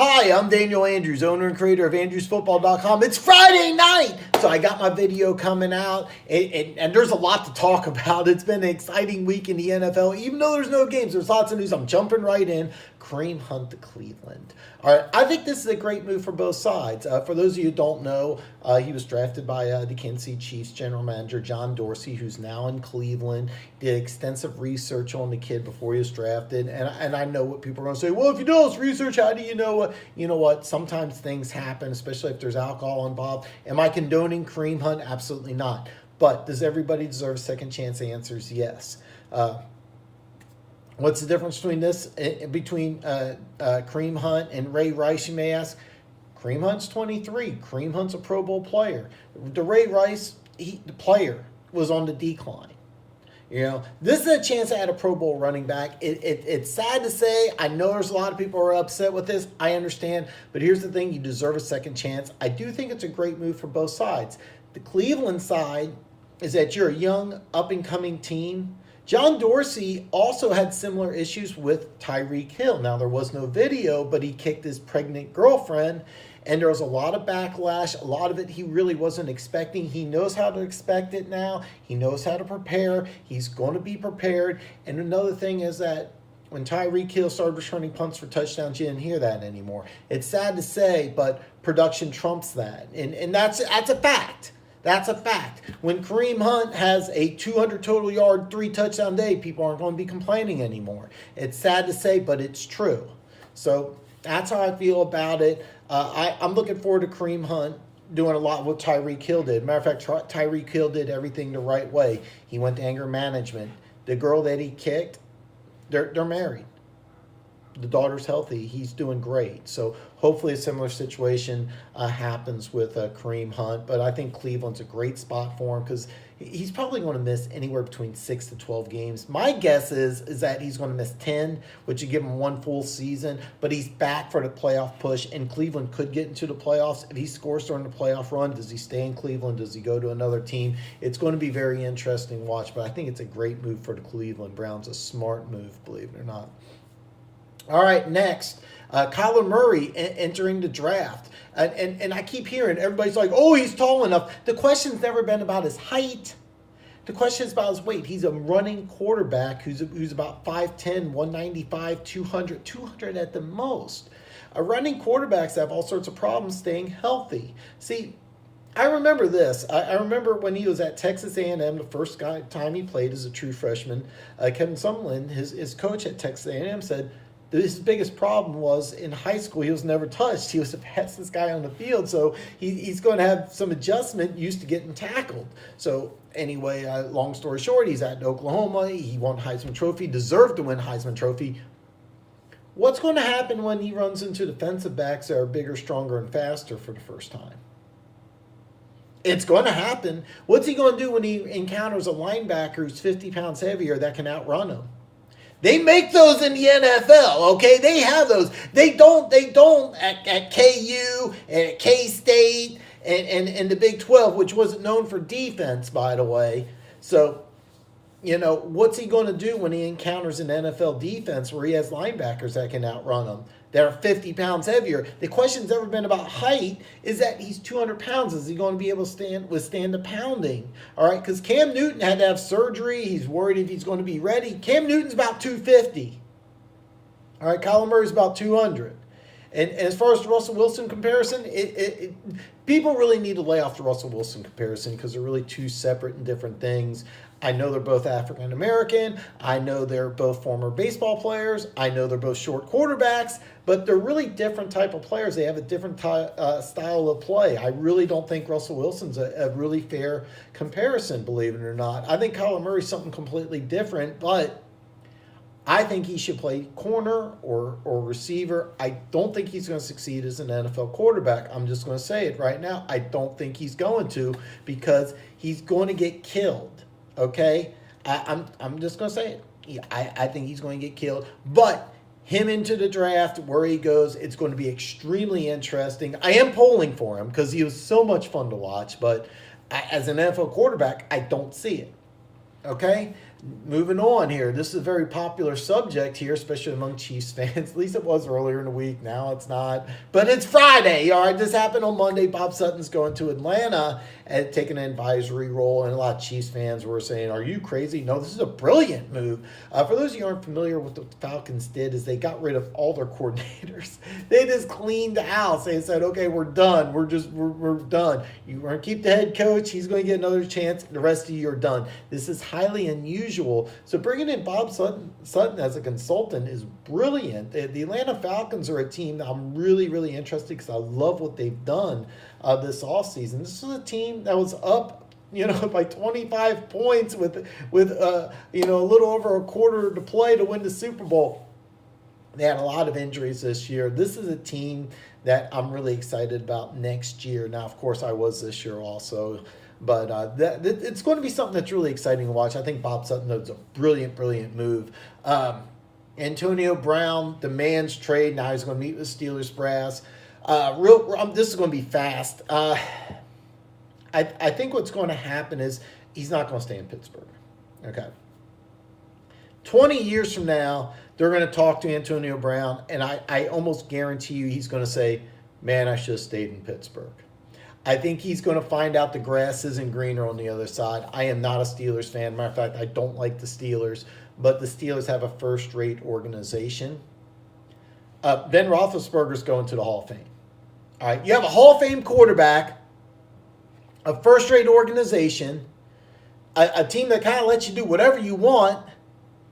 Hi, I'm Daniel Andrews, owner and creator of AndrewsFootball.com. It's Friday night, so I got my video coming out, and there's a lot to talk about. It's been an exciting week in the NFL. Even though there's no games, there's lots of news. I'm jumping right in. Kareem Hunt to Cleveland. All right, I think this is a great move for both sides. For those of you who don't know, he was drafted by the Kansas City Chiefs general manager, John Dorsey, who's now in Cleveland. Did extensive research on the kid before he was drafted. And I know what people are going to say, well, if you do all this research, how do you know what? You know what? Sometimes things happen, especially if there's alcohol involved. Am I condoning Kareem Hunt? Absolutely not. But does everybody deserve a second chance? The answer is yes. What's the difference between Kareem Hunt and Ray Rice, you may ask? Kareem Hunt's 23. Kareem Hunt's a Pro Bowl player. The Ray Rice, the player, was on the decline. You know, this is a chance to add a Pro Bowl running back. It's sad to say. I know there's a lot of people who are upset with this. I understand. But here's the thing. You deserve a second chance. I do think it's a great move for both sides. The Cleveland side is that you're a young, up-and-coming team. John Dorsey also had similar issues with Tyreek Hill. Now, there was no video, but he kicked his pregnant girlfriend, and there was a lot of backlash. A lot of it he really wasn't expecting. He knows how to expect it now. He knows how to prepare. He's going to be prepared. And another thing is that when Tyreek Hill started returning punts for touchdowns, you didn't hear that anymore. It's sad to say, but production trumps that. And that's a fact. That's a fact. When Kareem Hunt has a 200 total yard, 3 touchdown day, people aren't going to be complaining anymore. It's sad to say, but it's true. So that's how I feel about it. I'm looking forward to Kareem Hunt doing a lot of what Tyreek Hill did. Matter of fact, Tyreek Hill did everything the right way. He went to anger management. The girl that he kicked, they're married. The daughter's healthy. He's doing great. So hopefully a similar situation happens with Kareem Hunt. But I think Cleveland's a great spot for him because he's probably going to miss anywhere between 6 to 12 games. My guess is that he's going to miss 10, which would give him 1 full season. But he's back for the playoff push, and Cleveland could get into the playoffs. If he scores during the playoff run, does he stay in Cleveland? Does he go to another team? It's going to be very interesting to watch. But I think it's a great move for the Cleveland Browns, a smart move, believe it or not. All right, next, Kyler Murray entering the draft. And I keep hearing everybody's like, oh, he's tall enough. The question's never been about his height. The question is about his weight. He's a running quarterback who's about 5'10", 195, 200 at the most. Running quarterbacks have all sorts of problems staying healthy. See, I remember this. I remember when he was at Texas A&M, the first time he played as a true freshman, Kevin Sumlin, his coach at Texas A&M, said, his biggest problem was in high school, he was never touched. He was the fastest guy on the field, so he's going to have some adjustment used to getting tackled. So anyway, long story short, he's at Oklahoma. He won Heisman Trophy, deserved to win Heisman Trophy. What's going to happen when he runs into defensive backs that are bigger, stronger, and faster for the first time? It's going to happen. What's he going to do when he encounters a linebacker who's 50 pounds heavier that can outrun him? They make those in the NFL, okay? They have those. They don't at KU and at K-State and the Big 12, which wasn't known for defense, by the way. So, you know, what's he going to do when he encounters an NFL defense where he has linebackers that can outrun him, that are 50 pounds heavier? The question's never been about height, is that he's 200 pounds. Is he going to be able to withstand the pounding? All right, because Cam Newton had to have surgery. He's worried if he's going to be ready. Cam Newton's about 250. All right, Kyler Murray's about 200. And as far as the Russell Wilson comparison, people really need to lay off the Russell Wilson comparison because they're really two separate and different things. I know they're both African American. I know they're both former baseball players. I know they're both short quarterbacks, but they're really different type of players. They have a different style of play. I really don't think Russell Wilson's a really fair comparison, believe it or not. I think Kyler Murray's something completely different, but I think he should play corner or receiver. I don't think he's going to succeed as an NFL quarterback. I'm just going to say it right now. I don't think he's going to because he's going to get killed. Okay, I'm just going to say it. I think he's going to get killed. But him into the draft, where he goes, it's going to be extremely interesting. I am polling for him because he was so much fun to watch. But as an NFL quarterback, I don't see it. Okay, moving on here. This is a very popular subject here, especially among Chiefs fans. At least it was earlier in the week. Now it's not. But it's Friday. All right, this happened on Monday. Bob Sutton's going to Atlanta and taking an advisory role. And a lot of Chiefs fans were saying, are you crazy? No, this is a brilliant move. For those of you who aren't familiar with what the Falcons did is they got rid of all their coordinators. They just cleaned the house. They said, okay, we're done. We're done. You're going to keep the head coach. He's going to get another chance. The rest of you are done. This is highly unusual. So bringing in Bob Sutton as a consultant is brilliant. The Atlanta Falcons are a team that I'm really, really interested because I love what they've done this offseason. This is a team that was up, by 25 points with a little over a quarter to play to win the Super Bowl. They had a lot of injuries this year. This is a team that I'm really excited about next year. Now, of course, I was this year also. But it's going to be something that's really exciting to watch. I think Bob Sutton does a brilliant, brilliant move. Antonio Brown demands trade. Now he's going to meet with Steelers brass. This is going to be fast. I think what's going to happen is he's not going to stay in Pittsburgh. Okay. 20 years from now, they're going to talk to Antonio Brown, and I almost guarantee you he's going to say, man, I should have stayed in Pittsburgh. I think he's going to find out the grass isn't greener on the other side. I am not a Steelers fan. Matter of fact, I don't like the Steelers, but the Steelers have a first-rate organization. Ben Roethlisberger's going to the Hall of Fame. All right, you have a Hall of Fame quarterback, a first-rate organization, a team that kind of lets you do whatever you want,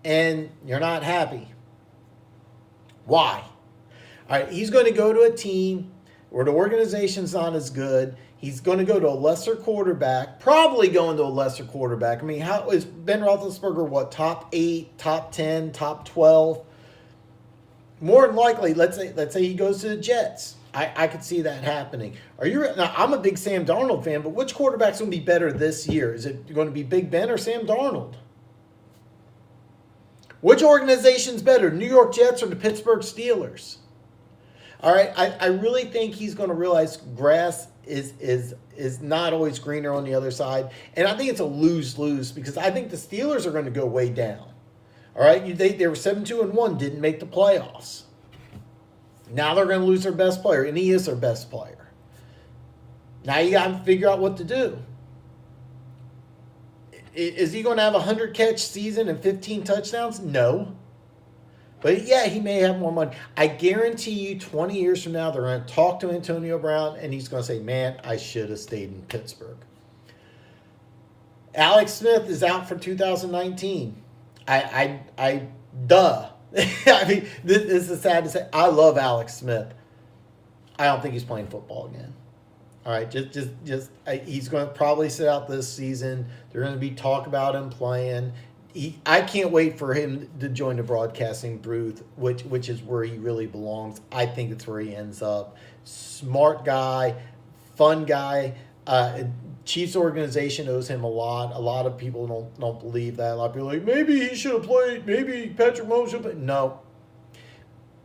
and you're not happy. Why? All right, he's going to go to a team where the organization's not as good. He's going to go to a lesser quarterback, probably going to a lesser quarterback. I mean, how is Ben Roethlisberger, top 8, top 10, top 12? More than likely, let's say he goes to the Jets. I could see that happening. Now, I'm a big Sam Darnold fan, but which quarterback's going to be better this year? Is it going to be Big Ben or Sam Darnold? Which organization's better, New York Jets or the Pittsburgh Steelers? All right, I really think he's going to realize grass is not always greener on the other side. And I think it's a lose-lose because I think the Steelers are going to go way down. All right, they were 7-2-1, didn't make the playoffs. Now they're going to lose their best player, and he is their best player. Now you got to figure out what to do. Is he going to have a 100-catch season and 15 touchdowns? No. But, yeah, he may have more money. I guarantee you 20 years from now, they're going to talk to Antonio Brown, and he's going to say, man, I should have stayed in Pittsburgh. Alex Smith is out for 2019. Duh. I mean, this is sad to say. I love Alex Smith. I don't think he's playing football again. All right, he's going to probably sit out this season. They're going to be talk about him playing. I can't wait for him to join the broadcasting booth, which is where he really belongs. I think it's where he ends up. Smart guy, fun guy. Chiefs organization owes him a lot. A lot of people don't believe that. A lot of people are like, maybe he should have played. Maybe Patrick Mahomes should have played. No.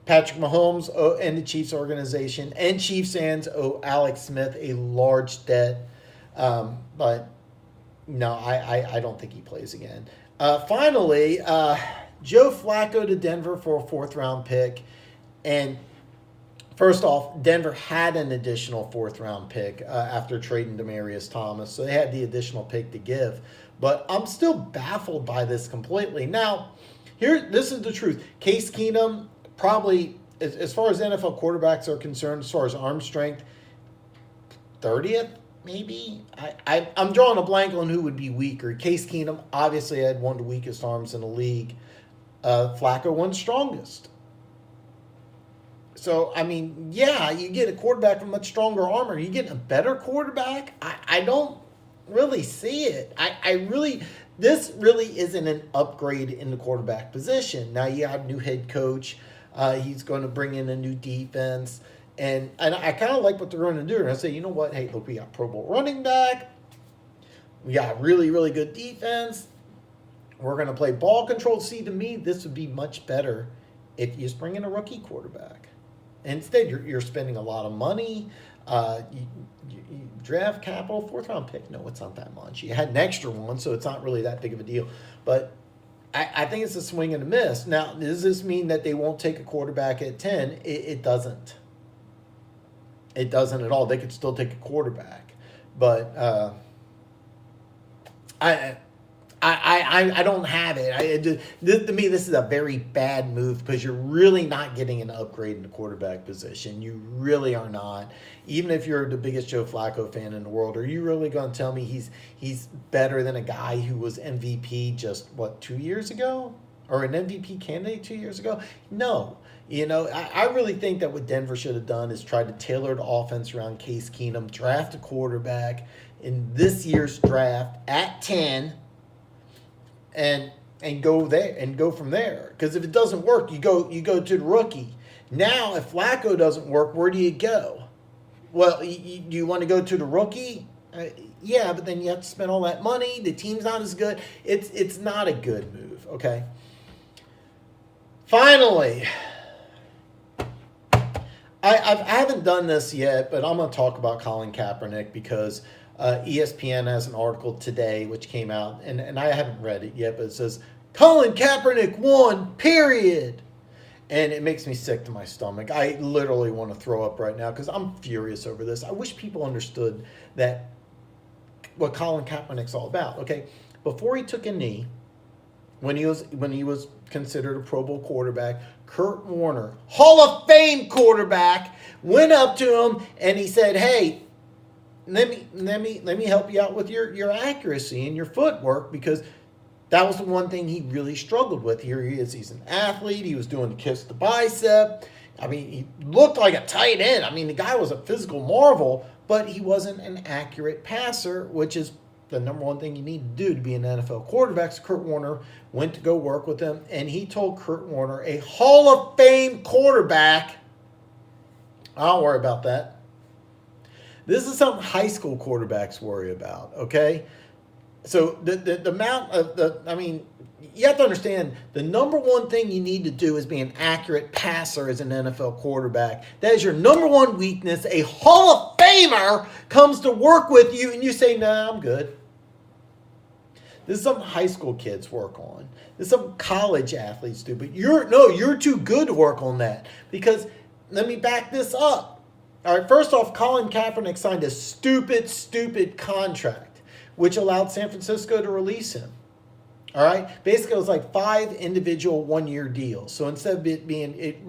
Patrick Mahomes and the Chiefs organization and Chiefs fans owe Alex Smith a large debt. But no, I don't think he plays again. Finally, Joe Flacco to Denver for a fourth-round pick. And first off, Denver had an additional fourth-round pick after trading Demaryius Thomas. So they had the additional pick to give. But I'm still baffled by this completely. Now, this is the truth. Case Keenum, probably, as far as NFL quarterbacks are concerned, as far as arm strength, 30th? Maybe. I'm drawing a blank on who would be weaker. Case Keenum obviously had one of the weakest arms in the league. Flacco, one strongest. So, I mean, yeah, you get a quarterback with much stronger arm. Are you getting a better quarterback? I don't really see it. This really isn't an upgrade in the quarterback position. Now you have a new head coach. He's going to bring in a new defense. And I kind of like what they're going to do. And I say, you know what? Hey, look, we got Pro Bowl running back. We got really, really good defense. We're going to play ball control. See, to me, this would be much better if you just bring in a rookie quarterback. Instead, you're spending a lot of money. You draft capital, fourth-round pick. No, it's not that much. You had an extra one, so it's not really that big of a deal. But I think it's a swing and a miss. Now, does this mean that they won't take a quarterback at 10? It doesn't. It doesn't at all. They could still take a quarterback. But I don't have it. To me, this is a very bad move because you're really not getting an upgrade in the quarterback position. You really are not. Even if you're the biggest Joe Flacco fan in the world, are you really going to tell me he's better than a guy who was MVP just, 2 years ago? Or an MVP candidate 2 years ago? No. I really think that what Denver should have done is tried to tailor the offense around Case Keenum, draft a quarterback in this year's draft at 10, and go there and go from there. Because if it doesn't work, you go to the rookie. Now, if Flacco doesn't work, where do you go? Well, do you want to go to the rookie? Yeah, but then you have to spend all that money. The team's not as good. It's not a good move. Okay. Finally, I haven't done this yet, but I'm going to talk about Colin Kaepernick because ESPN has an article today which came out, and I haven't read it yet, but it says, Colin Kaepernick won, period. And it makes me sick to my stomach. I literally want to throw up right now because I'm furious over this. I wish people understood that what Colin Kaepernick's all about. Okay, before he took a knee, when he was considered a Pro Bowl quarterback, Kurt Warner, Hall of Fame quarterback, went up to him and he said, "Hey, let me help you out with your accuracy and your footwork," because that was the one thing he really struggled with. Here he is. He's an athlete. He was doing the kiss the bicep. I mean, he looked like a tight end. I mean, the guy was a physical marvel, but he wasn't an accurate passer, which is the number one thing you need to do to be an NFL quarterback. So Kurt Warner went to go work with him, and he told Kurt Warner, a Hall of Fame quarterback, I don't worry about that. This is something high school quarterbacks worry about, okay? So the amount of you have to understand the number one thing you need to do is be an accurate passer as an NFL quarterback. That is your number one weakness. A Hall of Famer comes to work with you and you say, "Nah, I'm good." This is something high school kids work on. This is something college athletes do. But you're too good to work on that. Because let me back this up. All right, first off, Colin Kaepernick signed a stupid contract, which allowed San Francisco to release him. All right? Basically, it was like 5 individual one-year deals. So instead of it being, it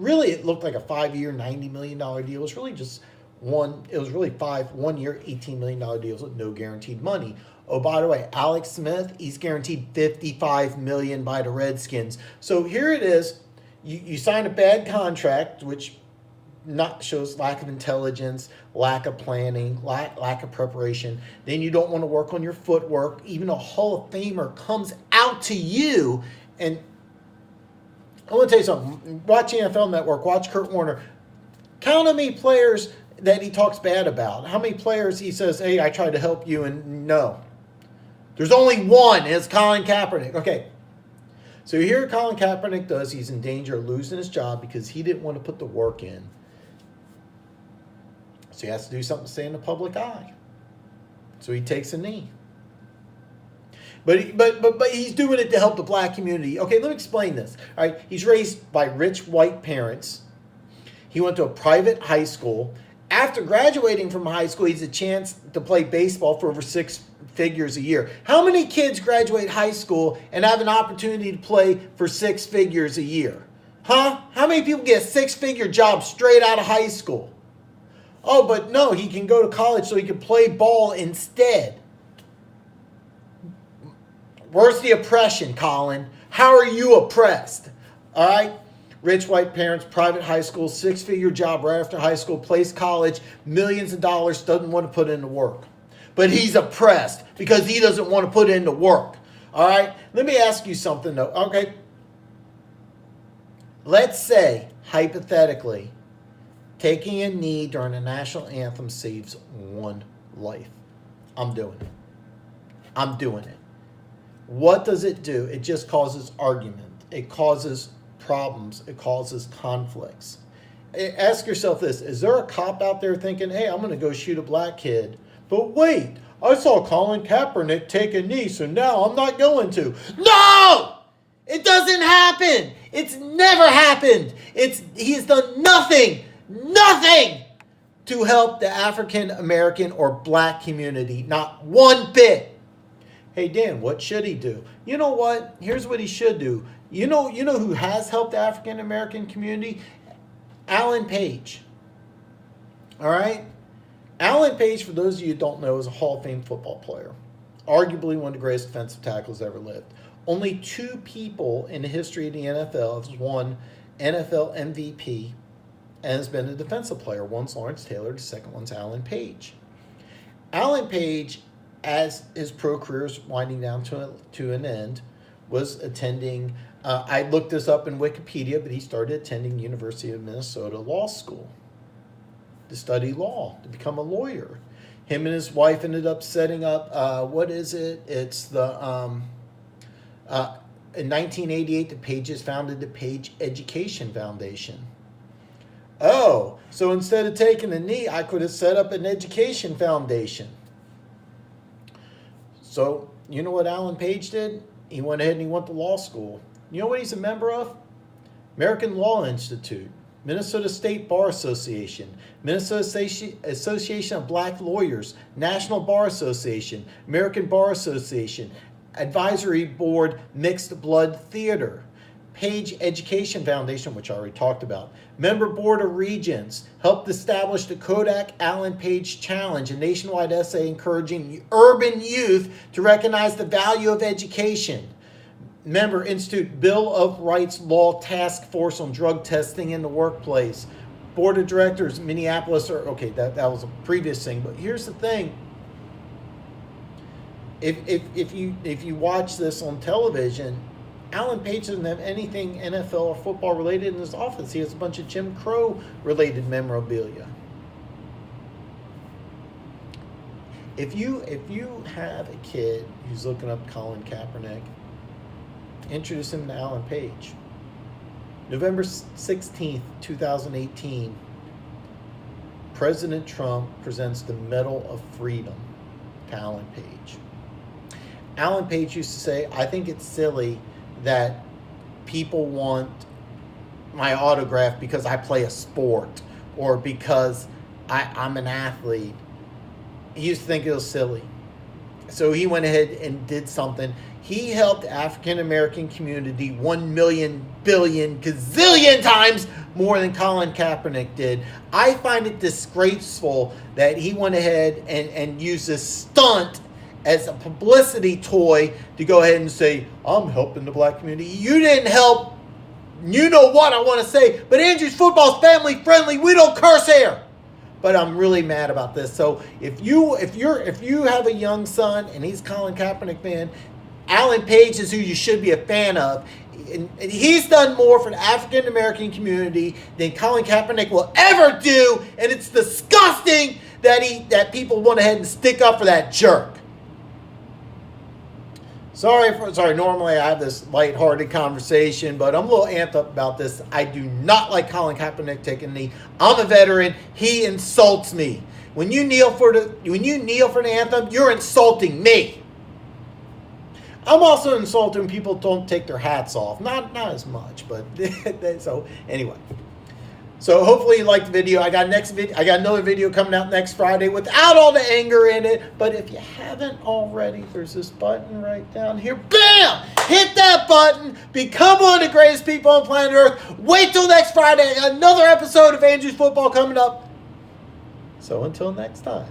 looked like a 5-year, $90 million deal. It was really just it was really 5 one-year, $18 million deals with no guaranteed money. Oh, by the way, Alex Smith, he's guaranteed $55 million by the Redskins. So here it is. You sign a bad contract, which shows lack of intelligence, lack of planning, lack of preparation. Then you don't want to work on your footwork. Even a Hall of Famer comes out to you. And I want to tell you something. Watch NFL Network. Watch Kurt Warner. Count how many players that he talks bad about. How many players he says, "Hey, I tried to help you," and no. There's only one, and it's Colin Kaepernick. Okay. So here what Colin Kaepernick does, he's in danger of losing his job because he didn't want to put the work in. So he has to do something to stay in the public eye. So he takes a knee. But he's doing it to help the black community. Okay, let me explain this. All right, he's raised by rich white parents. He went to a private high school. After graduating from high school, he has a chance to play baseball for over 6 figures a year. How many kids graduate high school and have an opportunity to play for 6 figures a year? Huh? How many people get a 6-figure job straight out of high school? Oh, but no, he can go to college so he can play ball instead. Where's the oppression, Colin? How are you oppressed? All right? Rich white parents, private high school, 6-figure job right after high school, plays college, millions of dollars, doesn't want to put in the work. But he's oppressed because he doesn't want to put in the work. All right? Let me ask you something, though. Okay? Let's say, hypothetically, taking a knee during the national anthem saves one life. I'm doing it. I'm doing it. What does it do? It just causes argument. It causes problems. It causes conflicts. Ask yourself this. Is there a cop out there thinking, "Hey, I'm going to go shoot a black kid. But wait, I saw Colin Kaepernick take a knee, so now I'm not going to." No! It doesn't happen. It's never happened. He's done nothing to help the African American or black community. Not one bit. Hey, Dan, what should he do? You know what? Here's what he should do. You know who has helped the African American community? Alan Page. All right? Alan Page, for those of you who don't know, is a Hall of Fame football player. Arguably one of the greatest defensive tackles ever lived. Only 2 people in the history of the NFL have won NFL MVP and has been a defensive player. One's Lawrence Taylor, the second one's Alan Page. Alan Page, as his pro career is winding down to an end, was attending, I looked this up in Wikipedia, but he started attending University of Minnesota Law School to study law, to become a lawyer. Him and his wife ended up setting up, It's the, in 1988, the Pages founded the Page Education Foundation. Oh, so instead of taking a knee, I could have set up an education foundation. So, you know what Alan Page did? He went ahead and he went to law school. You know what he's a member of? American Law Institute, Minnesota State Bar Association, Minnesota Association of Black Lawyers, National Bar Association, American Bar Association, Advisory Board Mixed Blood Theater, Page Education Foundation, which I already talked about, Member Board of Regents, helped establish the Kodak Allen Page Challenge, a nationwide essay encouraging urban youth to recognize the value of education. Member Institute Bill of Rights Law Task Force on Drug Testing in the Workplace. Board of Directors, Minneapolis, that was a previous thing, but here's the thing. If you watch this on television, Alan Page doesn't have anything NFL or football related in his office. He has a bunch of Jim Crow related memorabilia. If you have a kid who's looking up Colin Kaepernick, introduce him to Alan Page. November 16th, 2018, President Trump presents the Medal of Freedom to Alan Page. Alan Page used to say, I think it's silly that people want my autograph because I play a sport or because I'm an athlete. He used to think it was silly. So he went ahead and did something. He helped the African American community 1 million billion gazillion times more than Colin Kaepernick did. I find it disgraceful that he went ahead and used this stunt as a publicity toy to go ahead and say, I'm helping the black community. You didn't help. You know what I want to say. But Andrew's football's family friendly. We don't curse here. But I'm really mad about this. So if you have a young son and he's Colin Kaepernick fan, Alan Page is who you should be a fan of. And he's done more for the African American community than Colin Kaepernick will ever do. And it's disgusting that people went ahead and stick up for that jerk. Sorry, normally I have this lighthearted conversation, but I'm a little amped up about this. I do not like Colin Kaepernick taking a knee. I'm a veteran. He insults me. When you kneel for the anthem, you're insulting me. I'm also insulted when people don't take their hats off. Not as much, but so anyway. So hopefully you liked the video. I got another video coming out next Friday without all the anger in it. But if you haven't already, there's this button right down here. Bam! Hit that button. Become one of the greatest people on planet Earth. Wait till next Friday. Another episode of Andrew's Football coming up. So until next time.